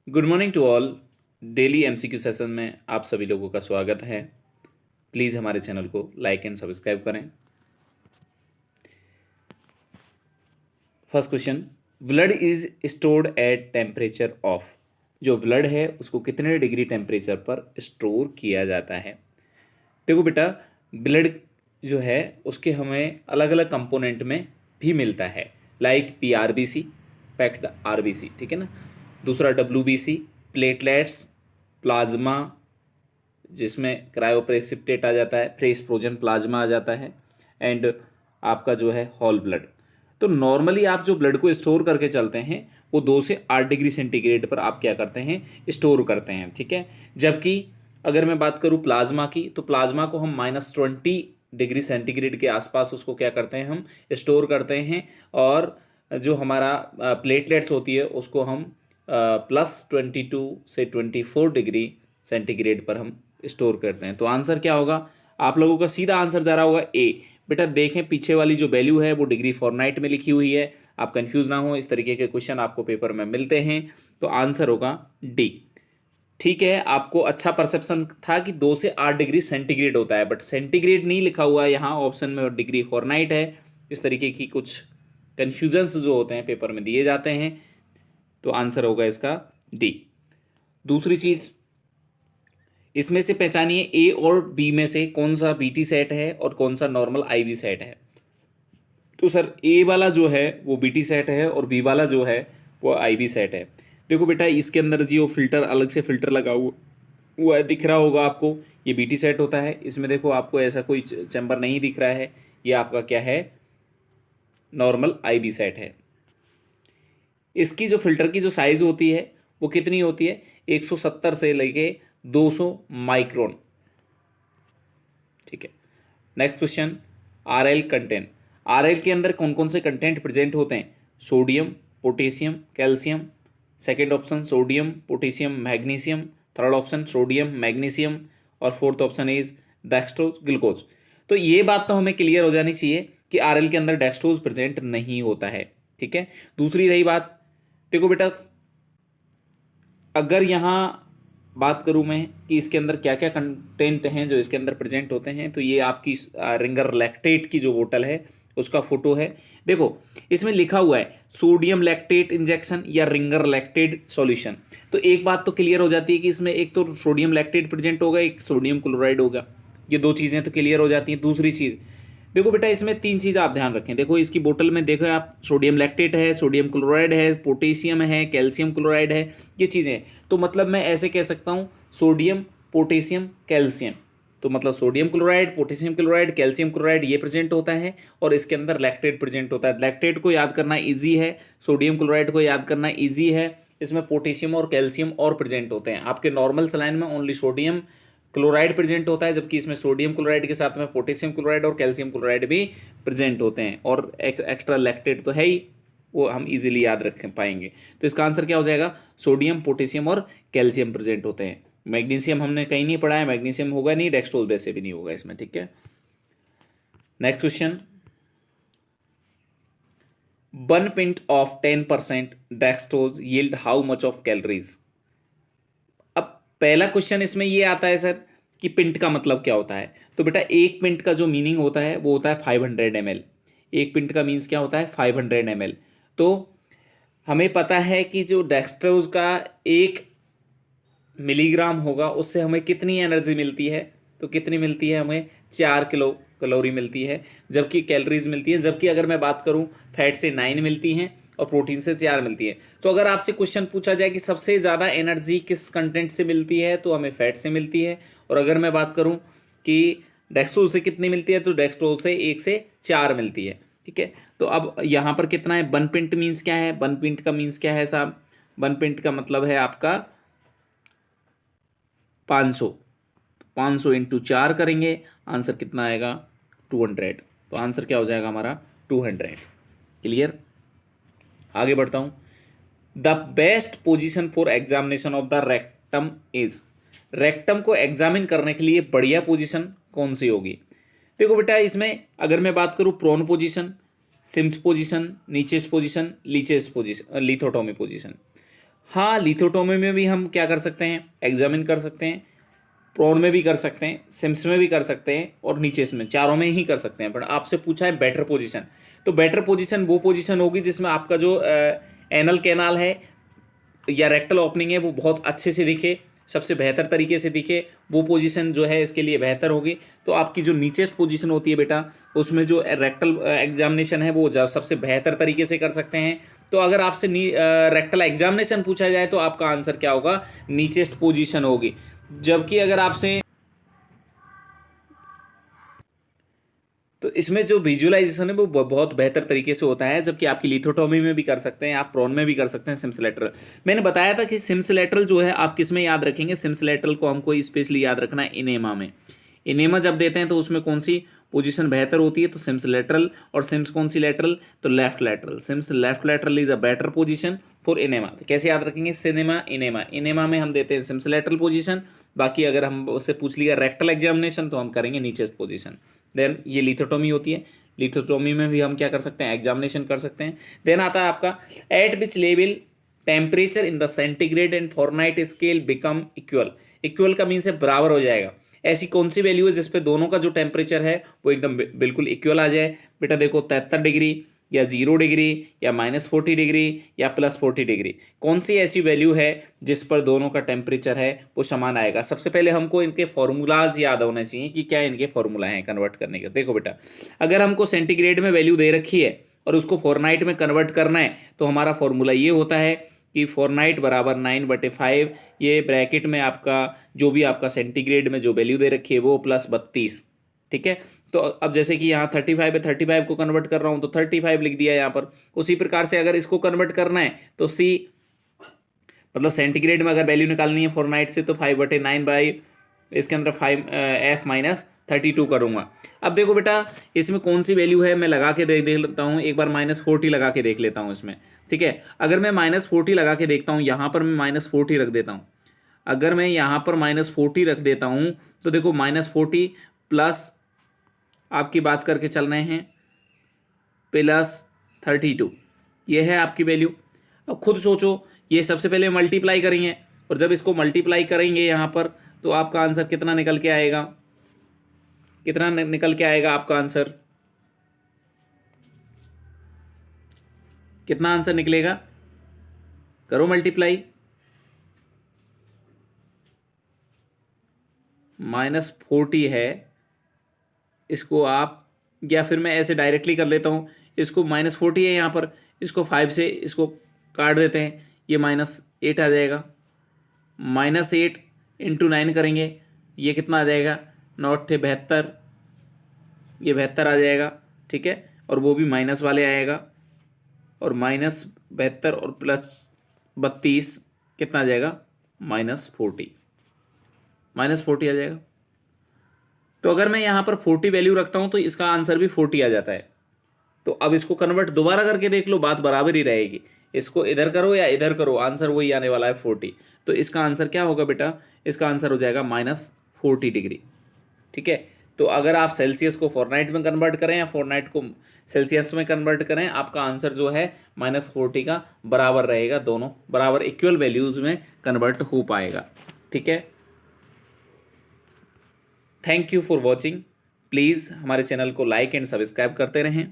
Good morning to all. Daily MCQ session में आप सभी लोगों का स्वागत है। प्लीज़ हमारे चैनल को लाइक एंड सब्सक्राइब करें। First question, blood is stored at temperature of. जो ब्लड है उसको कितने डिग्री टेम्परेचर पर स्टोर किया जाता है। देखो बेटा, ब्लड जो है उसके हमें अलग अलग कंपोनेंट में भी मिलता है, लाइक PRBC, पैक्ड RBC, ठीक है ना। दूसरा WBC, प्लेटलेट्स, प्लाज्मा जिसमें क्रायोप्रेसिपिटेट आ जाता है, फ्रेश फ्रोजन प्लाज्मा आ जाता है, एंड आपका जो है होल ब्लड। तो नॉर्मली आप जो ब्लड को स्टोर करके चलते हैं वो 2 से 8 डिग्री सेंटीग्रेड पर आप क्या करते हैं, स्टोर करते हैं, ठीक है। जबकि अगर मैं बात करूं प्लाज्मा की, तो प्लाज्मा को हम -20 डिग्री सेंटीग्रेड के आसपास उसको क्या करते हैं, हम स्टोर करते हैं। और जो हमारा प्लेटलेट्स होती है उसको हम +22 से 24 डिग्री सेंटीग्रेड पर हम स्टोर करते हैं। तो आंसर क्या होगा, आप लोगों का सीधा आंसर जा रहा होगा ए। बेटा देखें, पीछे वाली जो वैल्यू है वो डिग्री फॉरनाइट में लिखी हुई है, आप कंफ्यूज ना हो, इस तरीके के क्वेश्चन आपको पेपर में मिलते हैं। तो आंसर होगा डी। ठीक है, आपको अच्छा परसेप्शन था कि 2 से 8 डिग्री सेंटीग्रेड होता है, बट सेंटीग्रेड नहीं लिखा हुआ है यहाँ ऑप्शन में और डिग्री फॉरनाइट है। इस तरीके की कुछ कन्फ्यूजन्स जो होते हैं पेपर में दिए जाते हैं। तो आंसर होगा इसका डी। दूसरी चीज, इसमें से पहचानिए ए और बी में से कौन सा BT सेट है और कौन सा नॉर्मल IV सेट है। तो सर ए वाला जो है वो BT सेट है और बी वाला जो है वो IV सेट है। देखो बेटा, इसके अंदर जो फिल्टर, अलग से फिल्टर लगा हुआ है, दिख रहा होगा आपको, ये BT सेट होता है। इसमें देखो आपको ऐसा कोई चैम्बर नहीं दिख रहा है, ये आपका क्या है, नॉर्मल IV सेट है। इसकी जो फिल्टर की जो साइज होती है वो कितनी होती है, 170 से लेके 200 माइक्रोन, ठीक है। Next question, RL content. RL के अंदर कौन कौन से कंटेंट प्रेजेंट होते हैं, sodium, potassium, calcium. Second option sodium, potassium, magnesium. Third option sodium, magnesium. और fourth option is dextrose, glucose. तो ये बात तो हमें क्लियर हो जानी चाहिए कि RL के अंदर डेक्सट्रोज प्रेजेंट नहीं होता है, ठीक है। दूसरी रही बात, देखो बेटा, अगर यहाँ बात करूं मैं कि इसके अंदर क्या क्या कंटेंट हैं जो इसके अंदर प्रेजेंट होते हैं, तो ये आपकी रिंगर लैक्टेट की जो बोतल है उसका फोटो है। देखो इसमें लिखा हुआ है सोडियम लैक्टेट इंजेक्शन या रिंगर लैक्टेट सॉल्यूशन। तो एक बात तो क्लियर हो जाती है कि इसमें एक तो सोडियम लैक्टेट प्रेजेंट होगा, एक सोडियम क्लोराइड होगा। ये 2 चीज़ें तो क्लियर हो जाती हैं। दूसरी चीज़, देखो बेटा, इसमें 3 चीज़ आप ध्यान रखें। देखो इसकी बोतल में देखो आप, सोडियम लैक्टेट है, सोडियम क्लोराइड है, पोटेशियम है, कैल्शियम क्लोराइड है, ये चीज़ें। तो मतलब मैं ऐसे कह सकता हूँ सोडियम, पोटेशियम, कैल्शियम। तो मतलब sodium chloride, potassium chloride, calcium chloride ये प्रेजेंट होता है और इसके अंदर लैक्टेट प्रेजेंट होता है। लैक्टेट को याद करना ईजी है, सोडियम क्लोराइड को याद करना ईजी है। इसमें पोटेशियम और कैल्शियम और प्रेजेंट होते हैं। आपके नॉर्मल सलाइन में ओनली सोडियम क्लोराइड प्रेजेंट होता है, जबकि इसमें सोडियम क्लोराइड के साथ में पोटेशियम क्लोराइड और कैल्शियम क्लोराइड भी प्रेजेंट होते हैं। और एक एक्स्ट्रा लैक्टेट तो है ही, वो हम इजीली याद रख पाएंगे। तो इसका आंसर क्या हो जाएगा, सोडियम, पोटेशियम और कैल्शियम प्रेजेंट होते हैं। मैग्नीशियम हमने कहीं नहीं पढ़ा है, मैग्नीशियम होगा नहीं, डेक्सट्रोज वैसे भी नहीं होगा इसमें, ठीक है। Next question, 1 pint of 10% dextrose yield how much of calories. अब पहला क्वेश्चन इसमें ये आता है सर कि पिंट का मतलब क्या होता है। तो बेटा 1 पिंट का जो मीनिंग होता है वो होता है 500 ml। 1 पिंट का मीन्स क्या होता है, 500 ml। तो हमें पता है कि जो डेक्सट्रोज का 1 मिलीग्राम होगा उससे हमें कितनी एनर्जी मिलती है, तो कितनी मिलती है, हमें 4 किलो कैलोरी मिलती है, जबकि कैलोरीज मिलती है। जबकि अगर मैं बात करूं, फैट से 9 मिलती हैं और प्रोटीन से 4 मिलती है। तो अगर आपसे क्वेश्चन पूछा जाए कि सबसे ज़्यादा एनर्जी किस कंटेंट से मिलती है, तो हमें फैट से मिलती है। और अगर मैं बात करूं कि डेक्सट्रोज से कितनी मिलती है, तो डेक्सट्रोज से 1 से 4 मिलती है, ठीक है। तो अब यहाँ पर कितना है, 1 पिंट मीन्स क्या है, 1 पिंट का मीन्स क्या है साहब, 1 पिंट का मतलब है आपका 500। 500 इंटू 4 करेंगे, आंसर कितना आएगा, 200। तो आंसर क्या हो जाएगा हमारा, 200। क्लियर, आगे बढ़ता हूं। The best position for examination of the rectum is. Rectum को एग्जामिन करने के लिए बढ़िया पोजीशन कौन सी होगी। देखो बेटा, इसमें अगर मैं बात करूं, prone position, Sims position, knee chest position, लीचेस्ट पोजीशन, लिथोटोमी पोजीशन। हाँ, लिथोटोमी में भी हम क्या कर सकते हैं, एग्जामिन कर सकते हैं, प्रॉन में भी कर सकते हैं, सिम्स में भी कर सकते हैं, और नीचे इसमें चारों में ही कर सकते हैं। बट आपसे पूछा है बेटर पोजीशन, तो बेटर पोजीशन वो पोजीशन होगी जिसमें आपका जो एनल कैनाल है या रेक्टल ओपनिंग है वो बहुत अच्छे से दिखे, सबसे बेहतर तरीके से दिखे, वो पोजीशन जो है इसके लिए बेहतर होगी। तो आपकी जो नीचेस्ट पोजीशन होती है बेटा, उसमें जो रेक्टल एग्जामिनेशन है वो सबसे बेहतर तरीके से कर सकते हैं। तो अगर आपसे रेक्टल एग्जामिनेशन पूछा जाए तो आपका आंसर क्या होगा, नीचेस्ट पोजीशन होगी। जबकि अगर आपसे, तो इसमें जो विजुअलाइजेशन है वो बहुत बेहतर तरीके से होता है। जबकि आपकी लिथोटोमी में भी कर सकते हैं, आप प्रॉन में भी कर सकते हैं सिम्स लेटरल। मैंने बताया था कि सिम्स लेटरल जो है आप किस में याद रखेंगे, सिम्स लेटरल को हमको स्पेशली याद रखना है इनेमा में। इनेमा जब देते हैं तो उसमें कौन सी पोजीशन बेहतर होती है, तो सिम्स लेटरल। और सिम्स कौन सी लेटरल, तो left lateral. Sims left lateral is a better position for enema. तो कैसे याद रखेंगे, सिनेमा इनेमा, इनेमा में हम देते हैं सिम्स लेटरल पोजीशन। बाकी अगर हम उससे पूछ लिया रेक्टल एग्जामिनेशन तो हम करेंगे नीचेस्ट पोजीशन। देन ये लिथोटोमी होती है, लिथोटोमी में भी हम क्या कर सकते हैं, एग्जामिनेशन कर सकते हैं। देन आता है आपका eight which level temperature in the centigrade and fortnight scale become equal. Equal का मीन से बराबर हो जाएगा। ऐसी कौन सी वैल्यू है जिसपे दोनों का जो टेम्परेचर है वो एकदम बिल्कुल इक्वल आ जाए। बेटा देखो 73 डिग्री या 0 डिग्री या -40 डिग्री या +40 डिग्री, कौन सी ऐसी वैल्यू है जिस पर दोनों का टेम्परेचर है वो समान आएगा। सबसे पहले हमको इनके फॉर्मूलाज याद होने चाहिए कि क्या इनके फॉर्मूला हैं कन्वर्ट करने के। देखो बेटा, अगर हमको सेंटीग्रेड में वैल्यू दे रखी है और उसको फॉरनाइट में कन्वर्ट करना है तो हमारा फॉर्मूला ये होता है कि फॉरनाइट बराबर 9/5, ये ब्रैकेट में आपका जो भी आपका सेंटीग्रेड में जो वैल्यू दे रखी है वो +32। ठीक है, तो अब जैसे कि यहाँ 35 है, 35 को कन्वर्ट कर रहा हूँ तो 35 लिख दिया यहाँ पर। उसी प्रकार से अगर इसको कन्वर्ट करना है तो सी, मतलब सेंटीग्रेड में अगर वैल्यू निकालनी है फॉरनाइट से तो 5/9 बाई इसके अंदर 5F-32 करूंगा। अब देखो बेटा इसमें कौन सी वैल्यू है मैं लगा के देख लेता हूँ, एक बार -40 लगा के देख लेता हूँ इसमें। ठीक है, अगर मैं -40 लगा के देखता हूँ, यहाँ पर मैं -40 रख देता हूँ। अगर मैं यहाँ पर -40 रख देता हूँ तो देखो -40 प्लस आपकी बात करके चल रहे हैं +32, ये है आपकी वैल्यू। अब खुद सोचो, ये सबसे पहले मल्टीप्लाई करेंगे और जब इसको मल्टीप्लाई करेंगे यहाँ पर तो आपका आंसर कितना निकल के आएगा, कितना निकल के आएगा आपका आंसर, कितना आंसर निकलेगा, करो मल्टीप्लाई। -40 है, इसको आप, या फिर मैं ऐसे डायरेक्टली कर लेता हूँ, इसको -40 है यहाँ पर, इसको 5 से इसको काट देते हैं, ये -8 आ जाएगा। -8 × 9 करेंगे, ये कितना आ जाएगा, 9 × 72, ये 72 आ जाएगा। ठीक है, और वो भी माइनस वाले आएगा, और -72 और +32 कितना आ जाएगा, -40, -40 आ जाएगा। तो अगर मैं यहाँ पर 40 वैल्यू रखता हूँ तो इसका आंसर भी 40 आ जाता है। तो अब इसको कन्वर्ट दोबारा करके देख लो, बात बराबर ही रहेगी। इसको इधर करो या इधर करो, आंसर वही आने वाला है 40। तो इसका आंसर क्या होगा बेटा, इसका आंसर हो जाएगा -40 डिग्री। ठीक है, तो अगर आप सेल्सियस को फॉरनाइट में कन्वर्ट करें या फॉरनाइट को सेल्सियस में कन्वर्ट करें, आपका आंसर जो है -40 का बराबर रहेगा, दोनों बराबर इक्वल वैल्यूज में कन्वर्ट हो पाएगा। ठीक है, thank you for watching. Please हमारे चैनल को लाइक एंड सब्सक्राइब करते रहें।